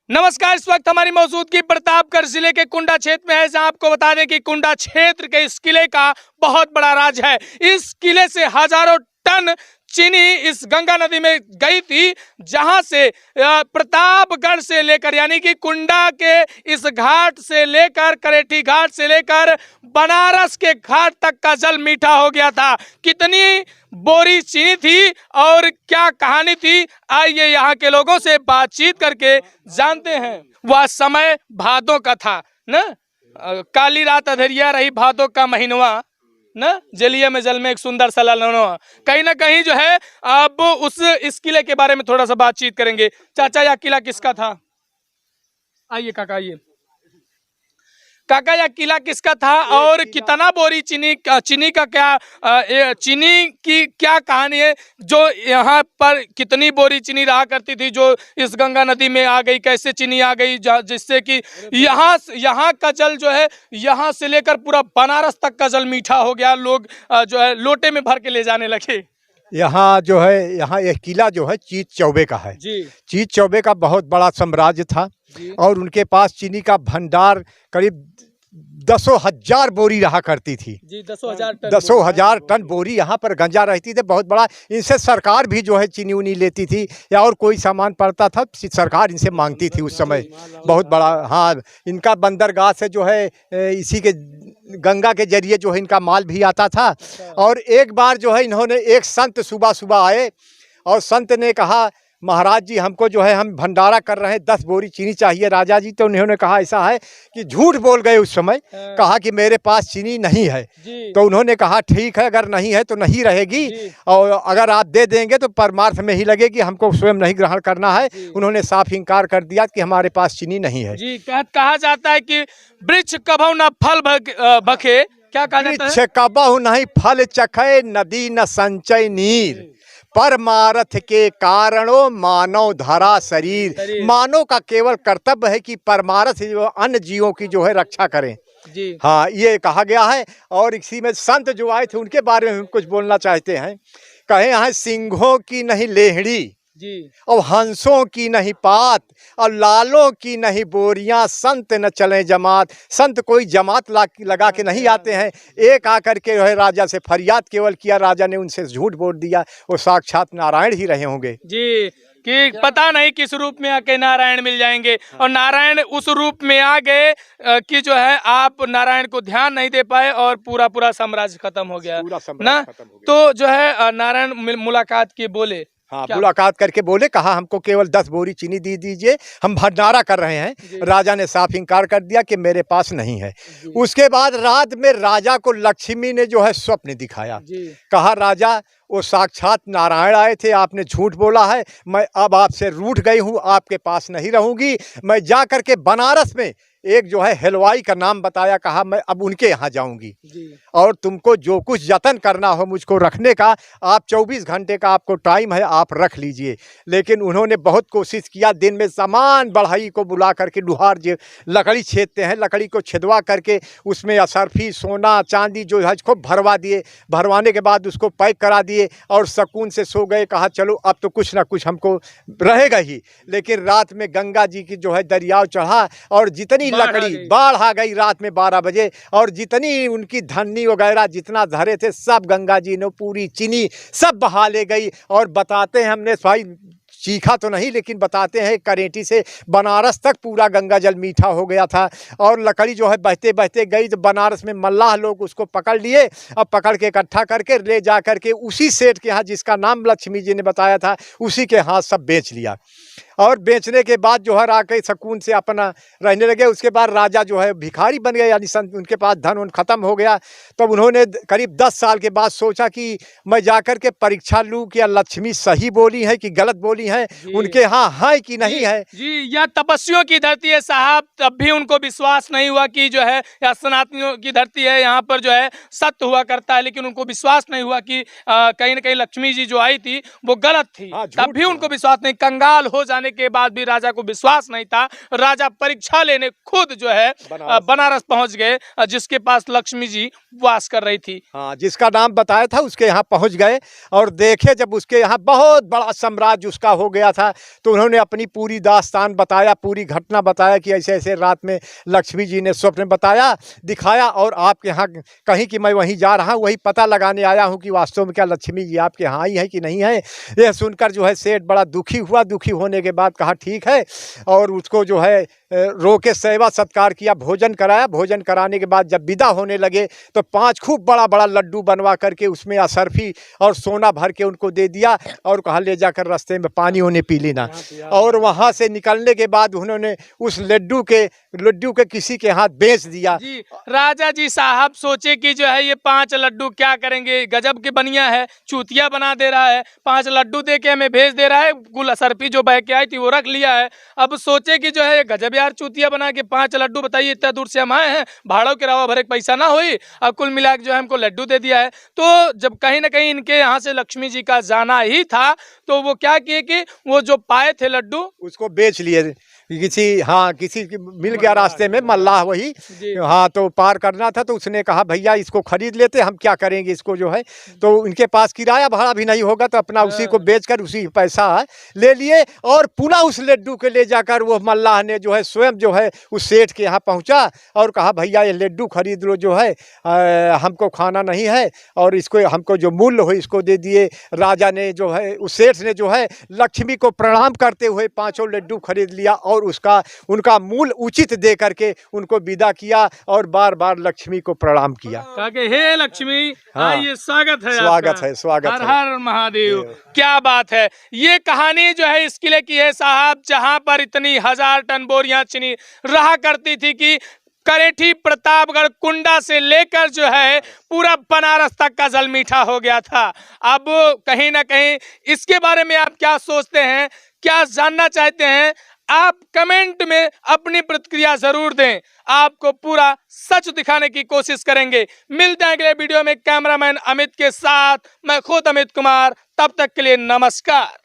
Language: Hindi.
नमस्कार। इस वक्त हमारी मौजूदगी प्रतापगढ़ जिले के कुंडा क्षेत्र में है, जहां आपको बता दें कि कुंडा क्षेत्र के इस किले का बहुत बड़ा राज है। इस किले से हजारों टन चीनी इस गंगा नदी में गई थी, जहां से प्रतापगढ़ से लेकर यानी कि कुंडा के इस घाट से लेकर करेठी घाट से लेकर बनारस के घाट तक का जल मीठा हो गया था। कितनी बोरी चीनी थी और क्या कहानी थी, आइए यहाँ के लोगों से बातचीत करके जानते हैं। वह समय भादों का था न, काली रात अधरिया रही भादों का महीनवा न, जलिया में जल में एक सुंदर सा ललनवा। कहीं ना कहीं जो है अब इस किले के बारे में थोड़ा सा बातचीत करेंगे। चाचा, यह किला किसका था? आइए काका, आइए काका, यह किला किसका था और कितना बोरी चीनी का क्या चीनी की क्या कहानी है? जो यहाँ पर कितनी बोरी चीनी रहा करती थी जो इस गंगा नदी में आ गई, कैसे चीनी आ गई जिससे कि यहाँ का जल जो है यहाँ से लेकर पूरा बनारस तक का जल मीठा हो गया। लोग जो है लोटे में भर के ले जाने लगे। यहाँ जो है यहाँ एक किला जो है चीत चौबे का है जी। चीत चौबे का बहुत बड़ा साम्राज्य था और उनके पास चीनी का भंडार करीब 10,000 बोरी रहा करती थी जी। 10,000 टन बोरी यहाँ पर गंजा रहती थी, बहुत बड़ा। इनसे सरकार भी जो है चीनी उनी लेती थी या और कोई सामान पड़ता था सरकार इनसे मांगती थी उस समय, बहुत बड़ा। हाँ, इनका बंदरगाह से जो है इसी के गंगा के जरिए जो है इनका माल भी आता था। और एक बार जो है इन्होंने एक संत सुबह सुबह आए और संत ने कहा, महाराज जी हमको जो है हम भंडारा कर रहे हैं, 10 बोरी चीनी चाहिए राजा जी। तो उन्होंने कहा ऐसा है कि झूठ बोल गए उस समय, कहा कि मेरे पास चीनी नहीं है। तो उन्होंने कहा ठीक है, अगर नहीं है तो नहीं रहेगी और अगर आप दे देंगे तो परमार्थ में ही लगेगी, हमको स्वयं नहीं ग्रहण करना है। उन्होंने साफ इनकार कर दिया कि हमारे पास चीनी नहीं है जी। कहा जाता है कि वृक्ष कभू न फल बखे, क्या कहा जाता है? वृक्ष कबहु नहीं फल चखे, नदी न संचय नीर, परमार्थ के कारणों मानव धरा शरीर। मानव का केवल कर्तव्य है कि परमार्थ अन्य जीवों की जो है रक्षा करें जी। हाँ, ये कहा गया है। और इसी में संत जो आए थे उनके बारे में हम कुछ बोलना चाहते हैं। कहे हैं सिंहों की नहीं लेहड़ी जी, और हंसों की नहीं पात, और लालों की नहीं बोरियां, संत न चले जमात। संत कोई जमात लगा के नहीं आते हैं। एक आकर के जो है राजा से फरियाद केवल किया, राजा ने उनसे झूठ बोल दिया, वो साक्षात नारायण ही रहे होंगे जी। कि पता नहीं किस रूप में आके नारायण मिल जाएंगे और नारायण उस रूप में आ गए कि जो है आप नारायण को ध्यान नहीं दे पाए और पूरा साम्राज्य खत्म हो गया ना। तो जो है नारायण मुलाकात किए, बोले हाँ, मुलाकात करके बोले, कहा हमको केवल 10 बोरी चीनी दे दीजिए, हम भंडारा कर रहे हैं। राजा ने साफ इनकार कर दिया कि मेरे पास नहीं है। उसके बाद रात में राजा को लक्ष्मी ने जो है स्वप्न दिखाया, कहा राजा वो साक्षात नारायण आए थे, आपने झूठ बोला है, मैं अब आपसे रूठ गई हूँ, आपके पास नहीं रहूँगी। मैं जा कर के बनारस में एक जो है हलवाई का नाम बताया, कहा मैं अब उनके यहाँ जाऊंगी और तुमको जो कुछ जतन करना हो मुझको रखने का, आप 24 घंटे का आपको टाइम है, आप रख लीजिए। लेकिन उन्होंने बहुत कोशिश किया, दिन में सामान बढ़ाई को बुला करके, लुहार जो लकड़ी छेदते हैं, लकड़ी को छेदवा करके उसमें असरफी सोना चांदी जो है खूब भरवा दिए। भरवाने के बाद उसको पैक करा दिए और सुकून से सो गए। कहा चलो अब तो कुछ ना कुछ हमको रहेगा ही। लेकिन रात में गंगा जी की जो है दरियाव चढ़ा और जितनी लकड़ी बाढ़ आ गई रात में 12 बजे, और जितनी उनकी धन्नी वगैरह जितना धरे थे सब गंगा जी ने पूरी चीनी सब बहा ले गई। और बताते हैं, हमने भाई चीखा तो नहीं लेकिन बताते हैं करेठी से बनारस तक पूरा गंगा जल मीठा हो गया था। और लकड़ी जो है बहते बहते गई तो बनारस में मल्लाह लोग उसको पकड़ लिए और पकड़ के इकट्ठा करके ले जा करके उसी सेठ के यहाँ, जिसका नाम लक्ष्मी जी ने बताया था, उसी के हाथ सब बेच लिया। और बेचने के बाद जो है आके सुकून से अपना रहने लगे। उसके बाद राजा जो है भिखारी बन गए, यानी उनके पास धन उन खत्म हो गया। तब उन्होंने करीब 10 साल के बाद सोचा कि मैं जाकर के परीक्षा लूँ कि लक्ष्मी सही बोली है कि गलत बोली है, उनके यहाँ है कि नहीं है जी। यह तपस्वियों की धरती है साहब, तब भी उनको विश्वास नहीं हुआ कि जो है यह सनातनियों की धरती है, यहाँ पर जो है सत्य हुआ करता है। लेकिन उनको विश्वास नहीं हुआ कि कहीं ना कहीं लक्ष्मी जी जो आई थी वो गलत थी। तब भी उनको विश्वास नहीं, कंगाल हो जाने जाने के बाद भी राजा को विश्वास नहीं था। राजा परीक्षा लेने खुद जो है बनारस पहुंच गए, जिसके पास लक्ष्मी जी वास कर रही थी। हाँ, जिसका नाम बताया था उसके यहाँ पहुंच गए और देखे जब उसके यहाँ बहुत बड़ा साम्राज्य उसका हो गया था, तो उन्होंने अपनी पूरी दास्तान बताया, पूरी घटना बताया कि ऐसे ऐसे रात में लक्ष्मी जी ने स्वप्न बताया, दिखाया और आपके यहाँ कहीं कि मैं वहीं जा रहा हूँ, वही पता लगाने आया हूँ कि वास्तव में क्या लक्ष्मी जी आपके यहाँ आई है कि नहीं है। यह सुनकर जो है सेठ बड़ा दुखी हुआ। दुखी होने के बाद कहा ठीक है, और उसको जो है रोके सेवा सत्कार किया, भोजन कराया। भोजन कराने के बाद जब विदा होने लगे तो 5 खूब बड़ा बड़ा लड्डू बनवा करके उसमें असरफी और सोना भर के उनको दे दिया और कहा ले जाकर रास्ते में पानी उन्हें पी लेना। और वहाँ से निकलने के बाद उन्होंने उस लड्डू के किसी के हाथ बेच दिया। जी, राजा जी साहब सोचे कि जो है ये 5 लड्डू क्या करेंगे, गजब के बनिया है, चूतिया बना दे रहा है, 5 लड्डू दे के हमें भेज दे रहा है। गुल असरफी जो बह के आई थी वो रख लिया है। अब सोचे कि जो है गजब यार, चूतिया बना के 5 लड्डू, बताइए इतना दूर से हम आए हैं, भाड़ों के अलावा भरे पैसा ना हुई, अब कुल मिला के जो है हमको लड्डू दे दिया है। तो जब कहीं ना कहीं इनके यहाँ से लक्ष्मी जी का जाना ही था, तो वो क्या किए कि वो जो पाए थे लड्डू उसको बेच लिए किसी मिल गया रास्ते में मल्लाह वही। हाँ, तो पार करना था तो उसने कहा भैया इसको खरीद लेते, हम क्या करेंगे इसको जो है। तो इनके पास किराया भाड़ा भी नहीं होगा, तो अपना उसी को बेचकर उसी पैसा ले लिए और पुनः उस लड्डू के ले जाकर वो मल्लाह ने जो है स्वयं जो है उस सेठ के यहाँ पहुँचा और कहा भैया ये लड्डू खरीद लो, जो है हमको खाना नहीं है और इसको हमको जो मूल्य हो इसको दे दिए। राजा ने जो है उस सेठ ने जो है लक्ष्मी को प्रणाम करते हुए 5 लड्डू खरीद लिया और उनका मूल्य उचित दे करके उनको विदा किया और बार बार लक्ष्मी को प्रणाम किया। कहा कि हे लक्ष्मी, हाँ, आइए, स्वागत है, स्वागत हर है। हर महादेव। क्या बात है। ये कहानी जो है इस किले की है साहब, जहां पर इतनी 1000 टन बोरियां चीनी रहा करती थी कि करेठी, प्रतापगढ़, कुंडा से लेकर जो है पूरा बनारस तक का जल मीठा हो गया था। अब कहीं ना कहीं इसके बारे में आप क्या सोचते हैं, क्या जानना चाहते हैं, आप कमेंट में अपनी प्रतिक्रिया जरूर दें। आपको पूरा सच दिखाने की कोशिश करेंगे। मिलते हैं अगले वीडियो में कैमरामैन अमित के साथ, मैं खुद अमित कुमार। तब तक के लिए नमस्कार।